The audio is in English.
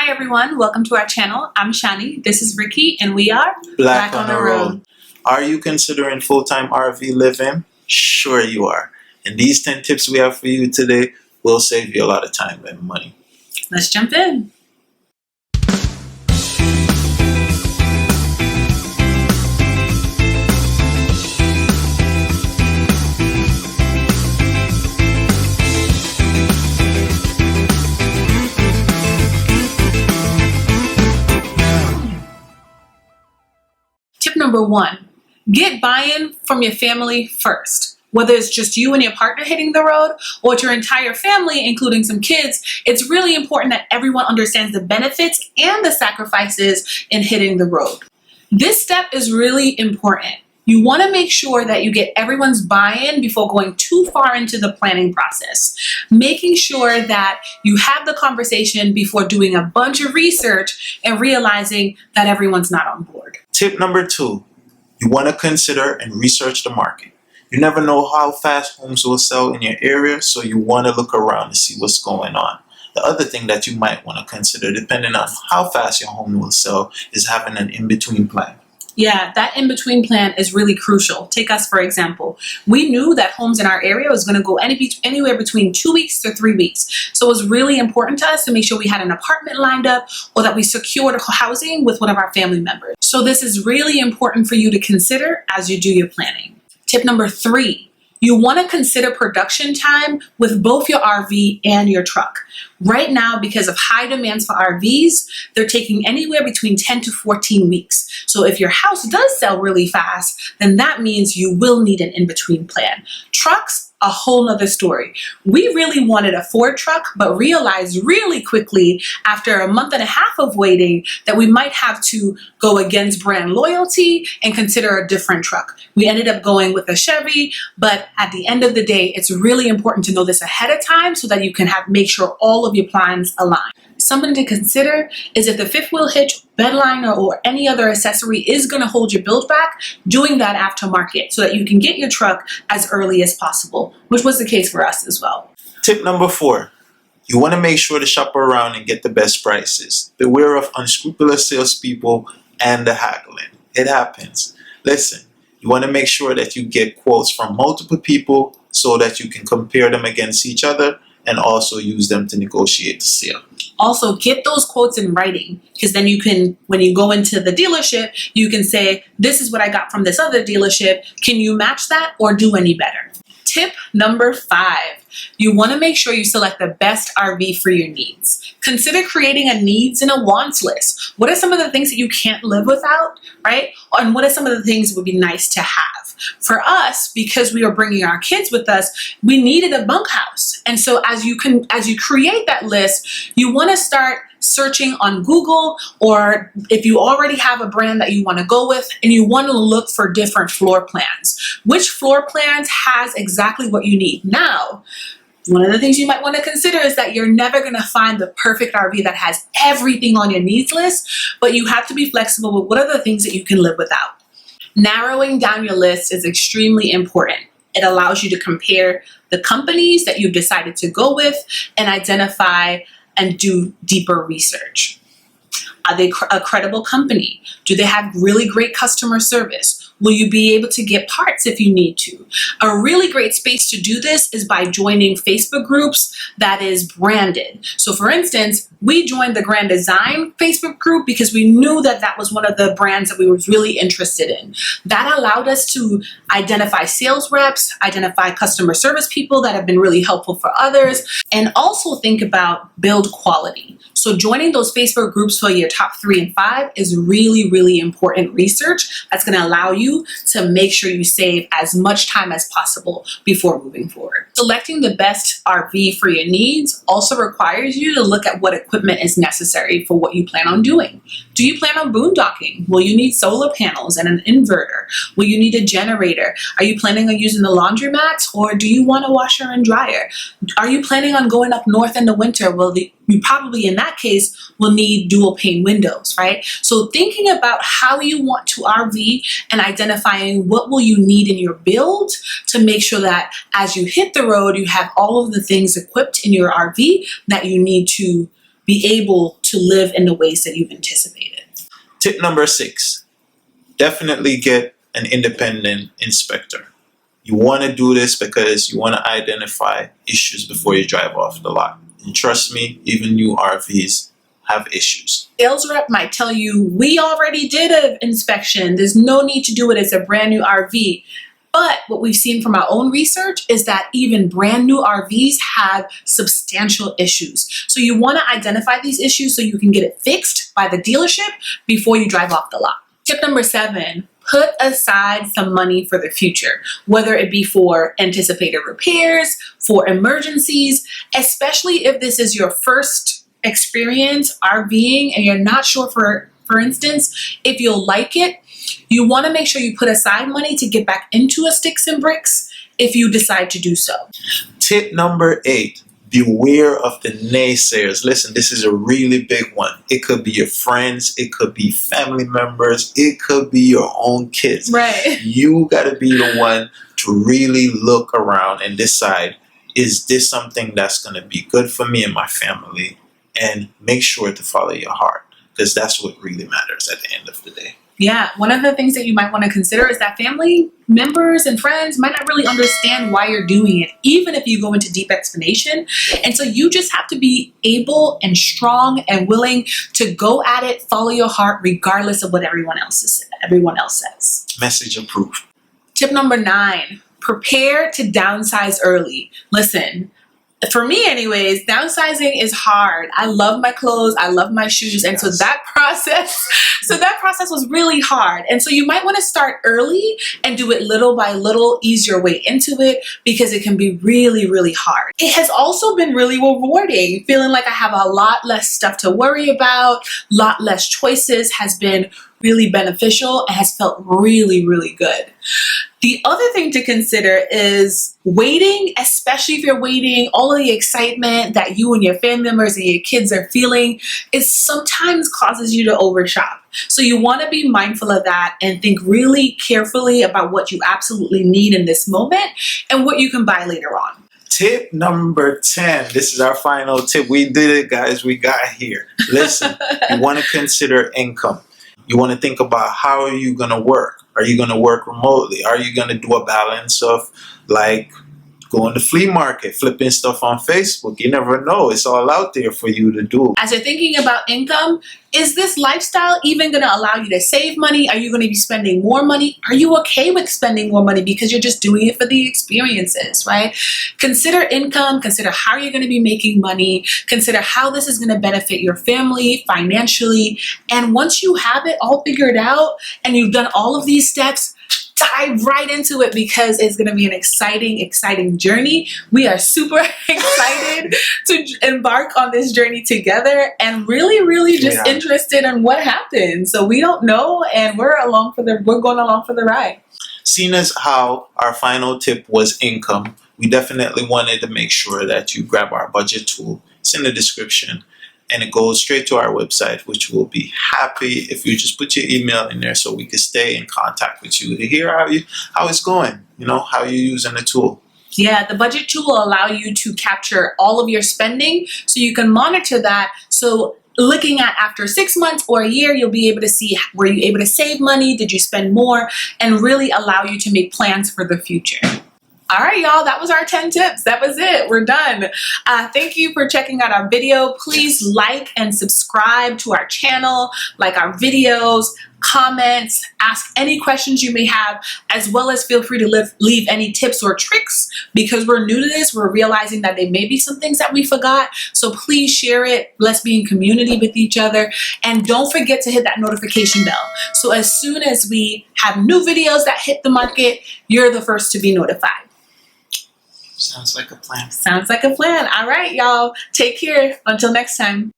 Hi everyone, welcome to our channel. I'm Shani, this is Ricky, and we are Black on the Road. Are you considering full-time RV living? Sure you are. And these 10 tips we have for you today will save you a lot of time and money. Let's jump in. Tip number 1, get buy-in from your family first. Whether it's just you and your partner hitting the road or it's your entire family, including some kids, it's really important that everyone understands the benefits and the sacrifices in hitting the road. This step is really important. You want to make sure that you get everyone's buy-in before going too far into the planning process. Making sure that you have the conversation before doing a bunch of research and realizing that everyone's not on board. Tip number 2, you want to consider and research the market. You never know how fast homes will sell in your area, so you want to look around to see what's going on. The other thing that you might want to consider, depending on how fast your home will sell, is having an in-between plan. Yeah, that in-between plan is really crucial. Take us, for example. We knew that homes in our area was going to go anywhere between 2 weeks to 3 weeks. So it was really important to us to make sure we had an apartment lined up or that we secured housing with one of our family members. So this is really important for you to consider as you do your planning. Tip number 3. You want to consider production time with both your RV and your truck. Right now, because of high demands for RVs, they're taking anywhere between 10 to 14 weeks. So if your house does sell really fast, then that means you will need an in-between plan. Trucks, a whole nother story. We really wanted a Ford truck, but realized really quickly after a month and a half of waiting that we might have to go against brand loyalty and consider a different truck. We ended up going with a Chevy, but at the end of the day, it's really important to know this ahead of time so that you can make sure all of your plans align. Something to consider is if the fifth wheel hitch, bedliner, or any other accessory is going to hold your build back, doing that aftermarket so that you can get your truck as early as possible, which was the case for us as well. Tip number 4, you want to make sure to shop around and get the best prices. Beware of unscrupulous salespeople and the haggling. It happens. Listen, you want to make sure that you get quotes from multiple people so that you can compare them against each other and also use them to negotiate the sale. Also, get those quotes in writing, because then you can, when you go into the dealership, you can say, this is what I got from this other dealership. Can you match that or do any better? Tip number 5, you want to make sure you select the best RV for your needs. Consider creating a needs and a wants list. What are some of the things that you can't live without, right? And what are some of the things that would be nice to have? For us, because we were bringing our kids with us, we needed a bunkhouse. And so as you create that list, you want to start searching on Google, or if you already have a brand that you want to go with, and you want to look for different floor plans. Which floor plans has exactly what you need? Now, one of the things you might want to consider is that you're never going to find the perfect RV that has everything on your needs list, but you have to be flexible with what are the things that you can live without. Narrowing down your list is extremely important. It allows you to compare the companies that you've decided to go with and identify and do deeper research. Are they a credible company? Do they have really great customer service? Will you be able to get parts if you need to? A really great space to do this is by joining Facebook groups that is branded. So for instance, we joined the Grand Design Facebook group because we knew that that was one of the brands that we were really interested in. That allowed us to identify sales reps, identify customer service people that have been really helpful for others, and also think about build quality. So joining those Facebook groups for your top 3 and 5 is really, really important research that's going to allow you to make sure you save as much time as possible before moving forward. Selecting the best RV for your needs also requires you to look at what equipment is necessary for what you plan on doing. Do you plan on boondocking? Will you need solar panels and an inverter? Will you need a generator? Are you planning on using the laundromat, or do you want a washer and dryer? Are you planning on going up north in the winter? You probably in that case will need dual pane windows, right? So thinking about how you want to RV and identifying what will you need in your build to make sure that as you hit the road, you have all of the things equipped in your RV that you need to be able to live in the ways that you've anticipated. Tip number 6, definitely get an independent inspector. You want to do this because you want to identify issues before you drive off the lot. And trust me, even new RVs have issues. Sales rep might tell you, we already did an inspection. There's no need to do it. It's a brand new RV. But what we've seen from our own research is that even brand new RVs have substantial issues. So you want to identify these issues so you can get it fixed by the dealership before you drive off the lot. Tip number 7, put aside some money for the future, whether it be for anticipated repairs, for emergencies, especially if this is your first experience RVing and you're not sure, for instance, if you'll like it. You want to make sure you put aside money to get back into a sticks and bricks if you decide to do so. Tip number 8, beware of the naysayers. Listen, this is a really big one. It could be your friends, it could be family members, it could be your own kids. Right. You got to be the one to really look around and decide, is this something that's going to be good for me and my family? And make sure to follow your heart, because that's what really matters at the end of the day. Yeah, one of the things that you might want to consider is that family members and friends might not really understand why you're doing it, even if you go into deep explanation. And so you just have to be able and strong and willing to go at it, follow your heart, regardless of what everyone else says. Message approved. Tip number 9, prepare to downsize early. Listen, for me anyways, downsizing is hard. I love my clothes, I love my shoes, and so that process was really hard. And so you might want to start early and do it little by little, ease your way into it, because it can be really, really hard. It has also been really rewarding, feeling like I have a lot less stuff to worry about, lot less choices has been really beneficial and has felt really, really good. The other thing to consider is waiting, especially if you're waiting, all of the excitement that you and your family members and your kids are feeling is sometimes causes you to overshop. So you want to be mindful of that and think really carefully about what you absolutely need in this moment and what you can buy later on. Tip number 10. This is our final tip. We did it, guys. We got here. Listen, you want to consider income. You want to think about, how are you going to work? Are you going to work remotely? Are you going to do a balance of like going to flea market, flipping stuff on Facebook? You never know. It's all out there for you to do. As you're thinking about income, is this lifestyle even going to allow you to save money? Are you going to be spending more money? Are you okay with spending more money because you're just doing it for the experiences, right? Consider income, consider how you're going to be making money, consider how this is going to benefit your family financially. And once you have it all figured out and you've done all of these steps, dive right into it, because it's going to be an exciting journey. We are super excited to embark on this journey together and really just interested in what happens. So we don't know, and we're going along for the ride. Seeing as how our final tip was income, we definitely wanted to make sure that you grab our budget tool. It's in the description. And it goes straight to our website, which will be happy if you just put your email in there so we can stay in contact with you to hear how it's going, how you're using the tool. Yeah, the budget tool will allow you to capture all of your spending so you can monitor that. So looking at after 6 months or a year, you'll be able to see, were you able to save money? Did you spend more? And really allow you to make plans for the future. All right, y'all, that was our 10 tips. That was it. We're done. Thank you for checking out our video. Please like and subscribe to our channel, like our videos, comments, ask any questions you may have, as well as feel free to leave any tips or tricks, because we're new to this. We're realizing that there may be some things that we forgot. So please share it. Let's be in community with each other. And don't forget to hit that notification bell. So as soon as we have new videos that hit the market, you're the first to be notified. Sounds like a plan. Sounds like a plan. All right, y'all. Take care. Until next time.